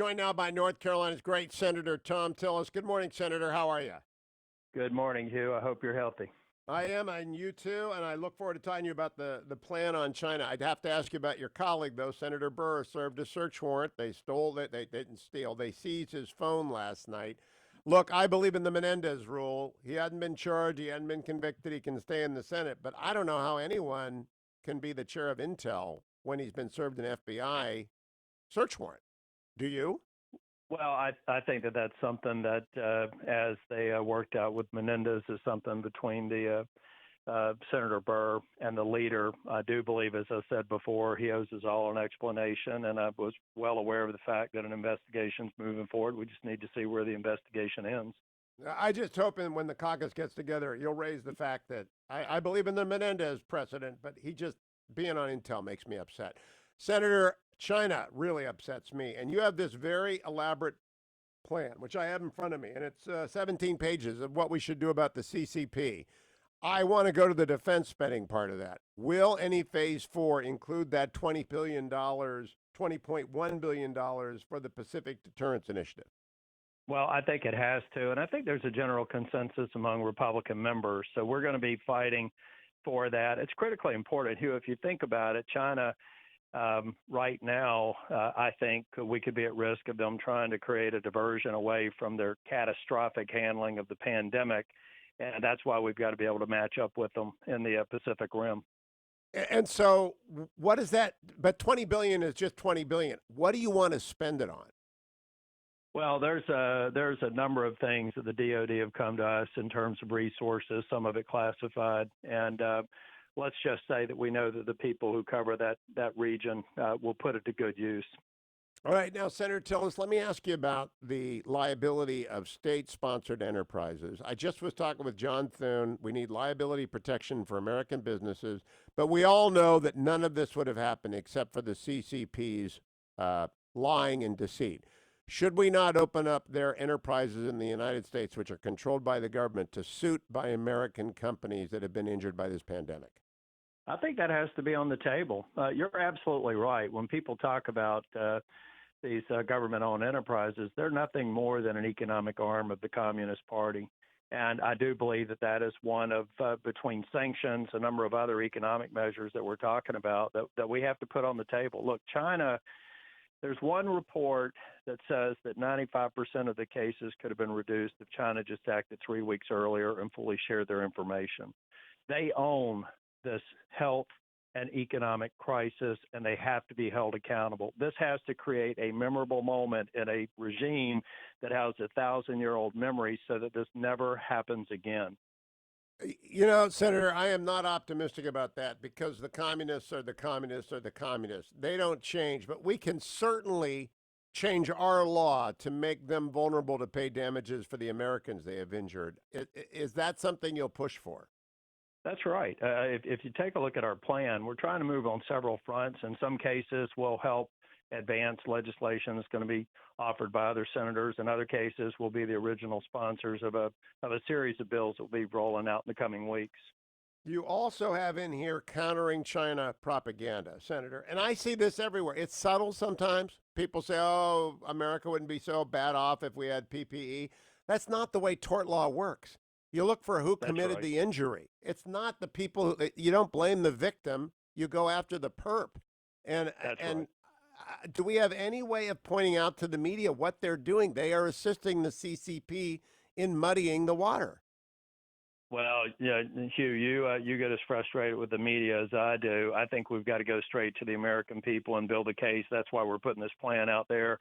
Joined now by North Carolina's great Senator Thom Tillis. Good morning, Senator. How are you? Good morning, Hugh. I hope you're healthy. I am, and you too, and I look forward to talking to you about the plan on China. I'd have to ask you about your colleague, though. Senator Burr served a search warrant. They stole it. They didn't steal. They seized his phone last night. Look, I believe in the Menendez rule. He hadn't been charged. He hadn't been convicted. He can stay in the Senate. But I don't know how anyone can be the chair of Intel when he's been served an FBI search warrant. Do you? Well, I think that's something that, as they worked out with Menendez, is something between the Senator Burr and the leader. I do believe, as I said before, he owes us all an explanation, and I was well aware of the fact that an investigation's moving forward. We just need to see where the investigation ends. I just hope when the caucus gets together, you'll raise the fact that I believe in the Menendez precedent, but he just being on Intel makes me upset. Senator, China really upsets me. And you have this very elaborate plan, which I have in front of me, and it's 17 pages of what we should do about the CCP. I want to go to the defense spending part of that. Will any phase 4 include that $20 billion, $20.1 billion for the Pacific Deterrence Initiative? Well, I think it has to, and I think there's a general consensus among Republican members. So we're going to be fighting for that. It's critically important, Hugh. If you think about it, China right now, I think we could be at risk of them trying to create a diversion away from their catastrophic handling of the pandemic. And that's why we've got to be able to match up with them in the Pacific Rim. And so what is that? But 20 billion is just 20 billion. What do you want to spend it on? Well, there's a number of things that the DoD have come to us in terms of resources, some of it classified. And let's just say that we know that the people who cover that region will put it to good use. All right. Now, Senator Tillis, let me ask you about the liability of state-sponsored enterprises. I just was talking with John Thune. We need liability protection for American businesses, but we all know that none of this would have happened except for the CCP's lying and deceit. Should we not open up their enterprises in the United States, which are controlled by the government, to suit by American companies that have been injured by this pandemic? I think that has to be on the table. You're absolutely right. When people talk about these government-owned enterprises, they're nothing more than an economic arm of the Communist Party. And I do believe that is one of, between sanctions, a number of other economic measures that we're talking about that we have to put on the table. Look, China, there's one report that says that 95% of the cases could have been reduced if China just acted 3 weeks earlier and fully shared their information. They own this health and economic crisis, and they have to be held accountable. This has to create a memorable moment in a regime that has 1,000-year-old memory so that this never happens again. You know, Senator, I am not optimistic about that because the communists are the communists are the communists. They don't change, but we can certainly change our law to make them vulnerable to pay damages for the Americans they have injured. Is that something you'll push for? That's right. If you take a look at our plan, we're trying to move on several fronts. In some cases, we'll help advance legislation that's going to be offered by other senators. In other cases, we'll be the original sponsors of a series of bills that will be rolling out in the coming weeks. You also have in here countering China propaganda, Senator. And I see this everywhere. It's subtle sometimes. People say, oh, America wouldn't be so bad off if we had PPE. That's not the way tort law works. You look for who committed the injury. It's not the people you don't blame the victim. You go after the perp. And do we have any way of pointing out to the media what they're doing? They are assisting the CCP in muddying the water. Well, yeah, Hugh, you get as frustrated with the media as I do. I think we've got to go straight to the American people and build a case. That's why we're putting this plan out there.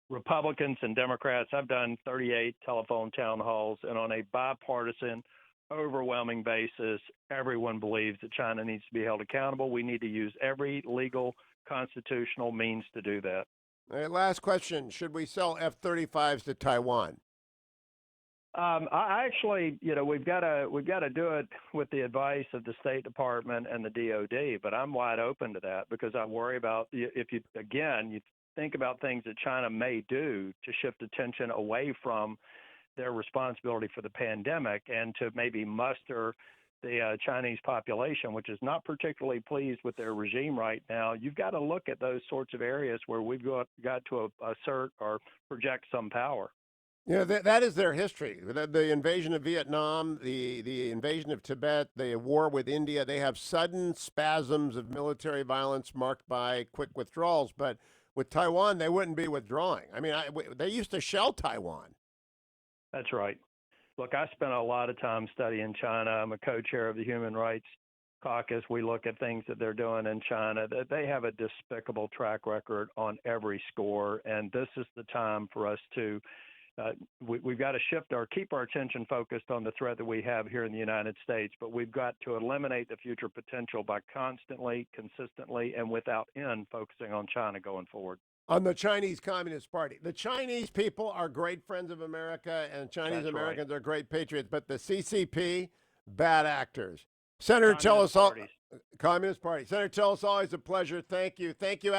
Republicans and Democrats, I've done 38 telephone town halls, and on a bipartisan, overwhelming basis, everyone believes that China needs to be held accountable. We need to use every legal, constitutional means to do that. All right, last question. Should we sell F-35s to Taiwan? I actually, we've got to do it with the advice of the State Department and the DoD, but I'm wide open to that because I worry about you think about things that China may do to shift attention away from their responsibility for the pandemic and to maybe muster the Chinese population, which is not particularly pleased with their regime right now, you've got to look at those sorts of areas where we've got to assert or project some power. Yeah, that is their history. The invasion of Vietnam, the invasion of Tibet, the war with India, they have sudden spasms of military violence marked by quick withdrawals. But with Taiwan, they wouldn't be withdrawing. I mean, they used to shell Taiwan. That's right. Look, I spent a lot of time studying China. I'm a co-chair of the Human Rights Caucus. We look at things that they're doing in China. They have a despicable track record on every score, and this is the time for us to we've got to keep our attention focused on the threat that we have here in the United States, but we've got to eliminate the future potential by constantly, consistently, and without end focusing on China going forward. On the Chinese Communist Party. The Chinese people are great friends of America, and Chinese Americans are great patriots, but the CCP, bad actors. Senator Tillis, Communist Party. Communist Party. Senator Tillis, always a pleasure. Thank you. Thank you.